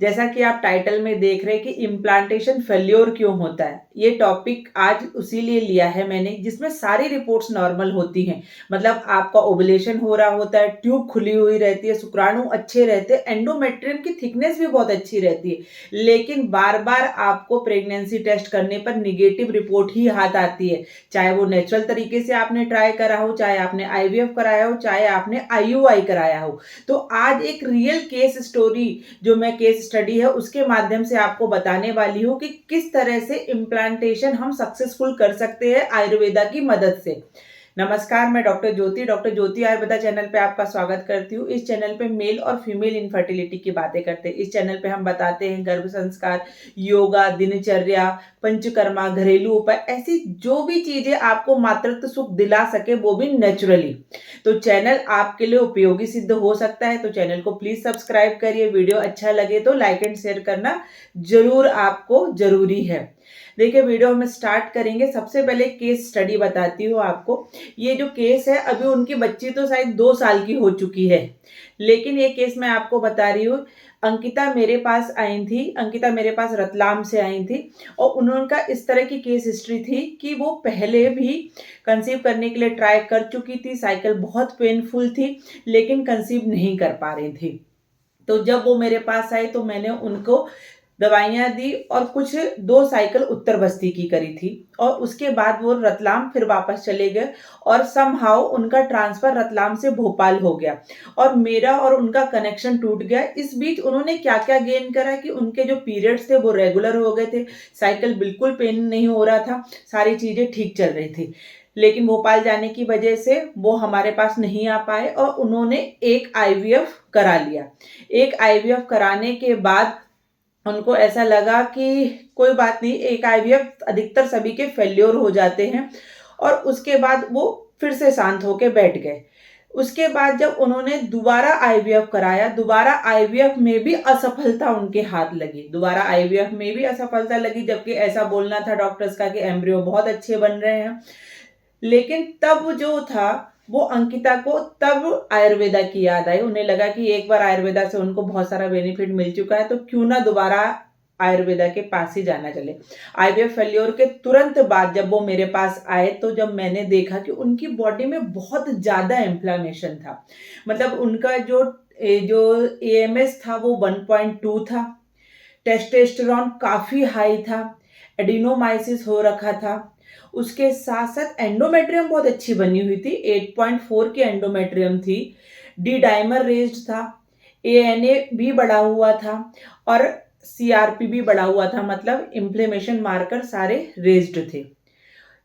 जैसा कि आप टाइटल में देख रहे हैं कि इम्प्लांटेशन फेल्योर क्यों होता है, ये टॉपिक आज उसी लिए लिया है मैंने जिसमें सारी रिपोर्ट्स नॉर्मल होती हैं। मतलब आपका ओवुलेशन हो रहा होता है, ट्यूब खुली हुई रहती है, शुक्राणु अच्छे रहते हैं, एंडोमेट्रियम की थिकनेस भी बहुत अच्छी रहती है, लेकिन बार बार आपको प्रेगनेंसी टेस्ट करने पर निगेटिव रिपोर्ट ही हाथ आती है। चाहे वो नेचुरल तरीके से आपने ट्राई करा हो, चाहे आपने आईवीएफ कराया हो, चाहे आपने आईयूआई कराया हो। तो आज एक रियल केस स्टोरी जो मैं केस स्टडी है उसके माध्यम से आपको बताने वाली हूँ कि किस तरह से इम्प्लांटेशन हम सक्सेसफुल कर सकते हैं आयुर्वेदा की मदद से। नमस्कार, मैं डॉक्टर ज्योति आयुर्वेदा चैनल पे आपका स्वागत करती हूँ। इस चैनल पे मेल और फीमेल इनफर्टिलिटी की बातें करते हैं। इस चैनल पे हम बताते हैं गर्भ संस्कार, योगा, दिनचर्या, पंचकर्मा, घरेलू उपाय, ऐसी जो भी चीजें आपको मातृत्व सुख दिला सके वो भी नेचुरली। तो चैनल आपके लिए उपयोगी सिद्ध हो सकता है, तो चैनल को प्लीज सब्सक्राइब करिए। वीडियो अच्छा लगे तो लाइक एंड शेयर करना जरूर आपको जरूरी है। देखिए, वीडियो हम स्टार्ट करेंगे। सबसे पहले केस स्टडी बताती हूँ आपको। ये जो केस है, अभी उनकी बच्ची तो शायद 2 साल की हो चुकी है, लेकिन ये केस मैं आपको बता रही हूँ। अंकिता मेरे पास आई थी, अंकिता मेरे पास रतलाम से आई थी और उनका इस तरह की केस हिस्ट्री थी कि वो पहले भी कंसीव करने के लिए ट्राई कर चुकी थी। साइकिल बहुत पेनफुल थी, लेकिन कंसीव नहीं कर पा रही थी। तो जब वो मेरे पास आए तो मैंने उनको दवाइयाँ दी और कुछ 2 साइकिल उत्तर बस्ती की करी थी और उसके बाद वो रतलाम फिर वापस चले गए और समहाउ उनका ट्रांसफर रतलाम से भोपाल हो गया और मेरा और उनका कनेक्शन टूट गया। इस बीच उन्होंने क्या क्या गेन करा कि उनके जो पीरियड्स थे वो रेगुलर हो गए थे, साइकिल बिल्कुल पेन नहीं हो रहा था, सारी चीजें ठीक चल रही थी। लेकिन भोपाल जाने की वजह से वो हमारे पास नहीं आ पाए और उन्होंने एक आईवीएफ करा लिया। एक आईवीएफ कराने के बाद उनको ऐसा लगा कि कोई बात नहीं, एक आईवीएफ अधिकतर सभी के फेल्योर हो जाते हैं और उसके बाद वो फिर से शांत होके बैठ गए। उसके बाद जब उन्होंने दोबारा आईवीएफ कराया, दोबारा आईवीएफ में भी असफलता उनके हाथ लगी, दोबारा आईवीएफ में भी असफलता लगी, जबकि ऐसा बोलना था डॉक्टर्स का कि एम्ब्रियो बहुत अच्छे बन रहे हैं। लेकिन तब जो था वो अंकिता को तब आयुर्वेदा की याद आई। उन्हें लगा कि एक बार आयुर्वेदा से उनको बहुत सारा बेनिफिट मिल चुका है, तो क्यों ना दोबारा आयुर्वेदा के पास ही जाना चले। आईवीएफ फेल्योर के तुरंत बाद जब वो मेरे पास आए तो जब मैंने देखा कि उनकी बॉडी में बहुत ज्यादा इन्फ्लामेशन था। मतलब उनका जो एएमएस था वो 1.2 था, टेस्टोस्टेरोन काफी हाई था, एडिनोमाइसिस हो रखा था, उसके साथ साथ एंडोमेट्रियम बहुत अच्छी बनी हुई थी, 8.4 की एंडोमेट्रियम थी, डी डाइमर रेज्ड था, एएनए भी बढ़ा हुआ था और सीआरपी भी बढ़ा हुआ था। मतलब इन्फ्लेमेशन मार्कर सारे रेज्ड थे।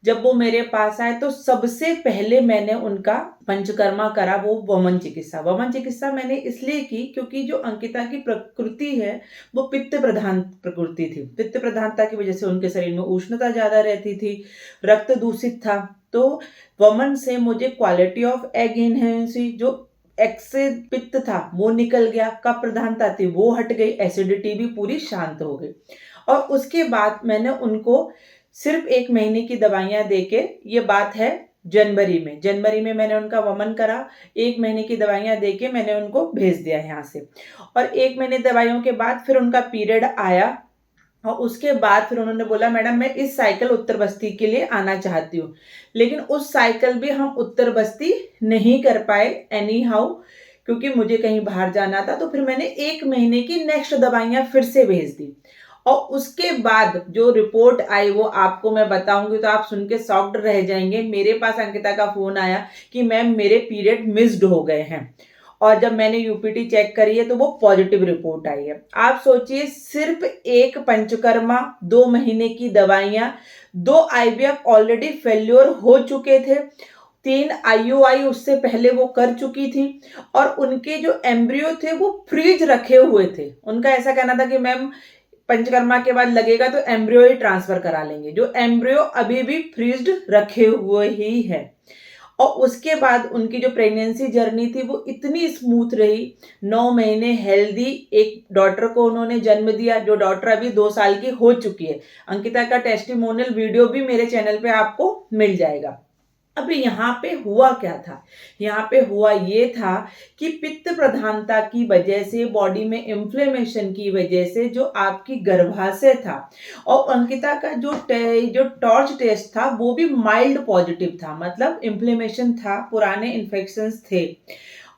जब वो मेरे पास आए तो सबसे पहले मैंने उनका पंचकर्मा करा, वो वमन चिकित्सा। वमन चिकित्सा मैंने इसलिए की क्योंकि जो अंकिता की प्रकृति है वो पित्त प्रधान प्रकृति थी। पित्त प्रधानता की वजह से उनके शरीर में उष्णता ज्यादा रहती थी, रक्त दूषित था। तो वमन से मुझे क्वालिटी ऑफ एग इनहेंसी, जो एग से पित्त था वो निकल गया, कफ प्रधानता थी वो हट गई, एसिडिटी भी पूरी शांत हो गई। और उसके बाद मैंने उनको सिर्फ 1 महीने की दवाइयां देके, ये बात है जनवरी में मैंने उनका वमन करा। 1 महीने की दवाइयां देके मैंने उनको भेज दिया यहाँ से और 1 महीने दवाइयों के बाद फिर उनका पीरियड आया और उसके बाद फिर उन्होंने बोला मैडम मैं इस साइकिल उत्तर बस्ती के लिए आना चाहती हूँ, लेकिन उस साइकिल भी हम उत्तर बस्ती नहीं कर पाए एनी हाउ, क्योंकि मुझे कहीं बाहर जाना था। तो फिर मैंने 1 महीने की नेक्स्ट दवाइयां फिर से भेज दी और उसके बाद जो रिपोर्ट आई वो आपको मैं बताऊंगी तो आप सुन के शॉक्ड रह जाएंगे। मेरे पास अंकिता का फोन आया कि मैम मेरे पीरियड मिस्ड हो गए हैं और जब मैंने यूपीटी चेक करी है तो वो पॉजिटिव रिपोर्ट आई है। आप सोचिए, सिर्फ एक पंचकर्मा, 2 महीने की दवाइयां, 2 आईवीएफ ऑलरेडी फेल्योर हो चुके थे, 3 आईयूआई उससे पहले वो कर चुकी थी और उनके जो एम्ब्रियो थे वो फ्रीज रखे हुए थे। उनका ऐसा कहना था कि मैम पंचकर्मा के बाद लगेगा तो एम्ब्रियो ही ट्रांसफर करा लेंगे, जो एम्ब्रियो अभी भी फ्रीज्ड रखे हुए ही है। और उसके बाद उनकी जो प्रेगनेंसी जर्नी थी वो इतनी स्मूथ रही। 9 महीने हेल्दी एक डॉटर को उन्होंने जन्म दिया, जो डॉटर अभी 2 साल की हो चुकी है। अंकिता का टेस्टिमोनियल वीडियो भी मेरे चैनल पे आपको मिल जाएगा। अभी यहाँ पे हुआ क्या था? यहाँ पे हुआ ये था कि पित्त प्रधानता की वजह से, बॉडी में इन्फ्लेमेशन की वजह से जो आपकी गर्भाशय था और अंकिता का जो टॉर्च टेस्ट था वो भी माइल्ड पॉजिटिव था, मतलब इन्फ्लेमेशन था, पुराने इन्फेक्शंस थे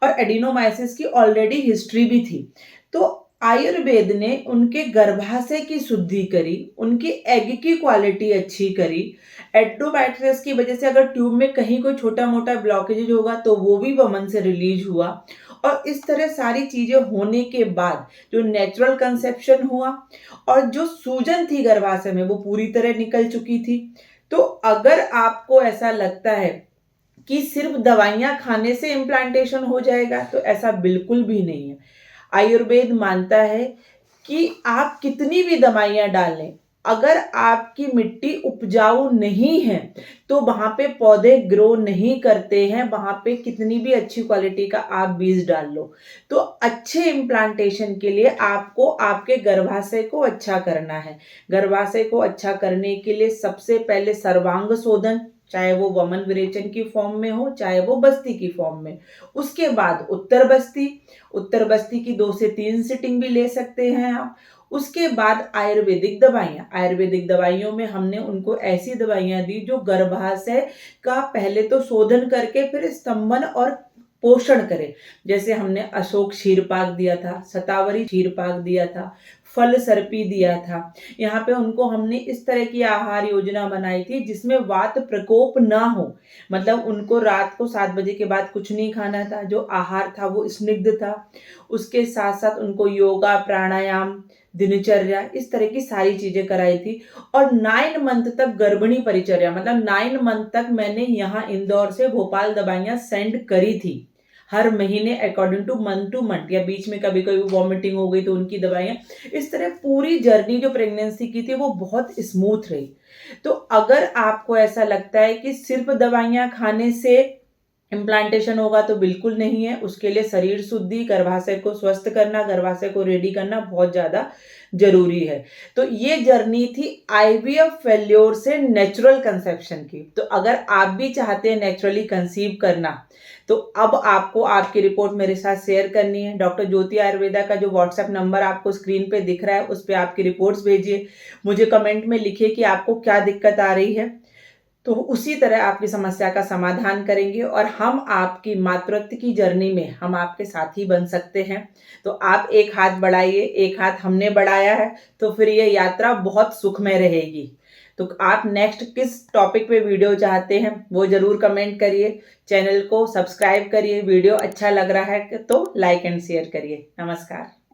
और एडिनोमाइसिस की ऑलरेडी हिस्ट्री भी थी। तो आयुर्वेद ने उनके गर्भाशय की शुद्धि करी, उनकी एग की क्वालिटी अच्छी करी। एंडोमेट्रियस की वजह से अगर ट्यूब में कहीं कोई छोटा-मोटा ब्लॉकेज होगा तो वो भी वमन से रिलीज हुआ और इस तरह सारी चीज़ें होने के बाद जो नेचुरल कंसेप्शन हुआ और जो सूजन थी गर्भाशय में वो पूरी तरह निकल चुकी थी। तो अगर आपको ऐसा लगता है कि सिर्फ दवाइयाँ खाने से इम्प्लांटेशन हो जाएगा, तो ऐसा बिल्कुल भी नहीं है। आयुर्वेद मानता है कि आप कितनी भी दवाइयाँ डाल लें, अगर आपकी मिट्टी उपजाऊ नहीं है, तो वहाँ पे पौधे ग्रो नहीं करते हैं, वहाँ पे कितनी भी अच्छी क्वालिटी का आप बीज डाल लो। तो अच्छे इम्प्लांटेशन के लिए आपको आपके गर्भाशय को अच्छा करना है। गर्भाशय को अच्छा करने के लिए सबसे पहले सर्वांग शोधन, चाहे वो वमन विरेचन की फॉर्म में हो, चाहे वो बस्ती की फॉर्म में। उसके बाद उत्तर बस्ती की 2 से 3 सिटिंग भी ले सकते हैं आप। उसके बाद आयुर्वेदिक दवाइयाँ, आयुर्वेदिक दवाइयों में हमने उनको ऐसी दवाइयाँ दी जो गर्भाशय का पहले तो शोधन करके फिर स्तंभन और पोषण करे। जैसे हमने अशोक क्षीरपाक दिया था, शतावरी क्षीरपाक दिया था, फल सर्पी दिया था। यहाँ पे उनको हमने इस तरह की आहार योजना बनाई थी जिसमें वात प्रकोप ना हो, मतलब उनको रात को 7 बजे के बाद कुछ नहीं खाना था, जो आहार था वो स्निग्ध था। उसके साथ-साथ उनको योगा, प्राणायाम, दिनचर्या, इस तरह की सारी चीज़ें कराई थी और 9 मंथ तक गर्भिणी परिचर्या, मतलब 9 मंथ तक मैंने यहाँ इंदौर से भोपाल दवाइयाँ सेंड करी थी। हर महीने अकॉर्डिंग टू मंथ या बीच में कभी-कभी वॉमिटिंग हो गई तो उनकी दवाइयाँ, इस तरह पूरी जर्नी जो प्रेगनेंसी की थी वो बहुत स्मूथ रही। तो अगर आपको ऐसा लगता है कि सिर्फ़ दवाइयाँ खाने से इम्प्लांटेशन होगा, तो बिल्कुल नहीं है। उसके लिए शरीर शुद्धि, गर्भाशय को स्वस्थ करना, गर्भाशय को रेडी करना बहुत ज़्यादा ज़रूरी है। तो ये जर्नी थी आईवीएफ फेल्योर से नेचुरल कंसेप्शन की। तो अगर आप भी चाहते हैं नेचुरली कंसीव करना, तो अब आपको आपकी रिपोर्ट मेरे साथ शेयर करनी है। डॉक्टर ज्योति आयुर्वेदा का जो व्हाट्सएप नंबर आपको स्क्रीन पे दिख रहा है, उस पे आपकी रिपोर्ट्स भेजिए। मुझे कमेंट में लिखिए कि आपको क्या दिक्कत आ रही है। तो उसी तरह आपकी समस्या का समाधान करेंगे और हम आपकी मातृत्व की जर्नी में हम आपके साथी बन सकते हैं। तो आप एक हाथ बढ़ाइए, एक हाथ हमने बढ़ाया है, तो फिर ये यात्रा बहुत सुखमय रहेगी। तो आप नेक्स्ट किस टॉपिक पे वीडियो चाहते हैं, वो ज़रूर कमेंट करिए। चैनल को सब्सक्राइब करिए, वीडियो अच्छा लग रहा है तो लाइक एंड शेयर करिए। नमस्कार।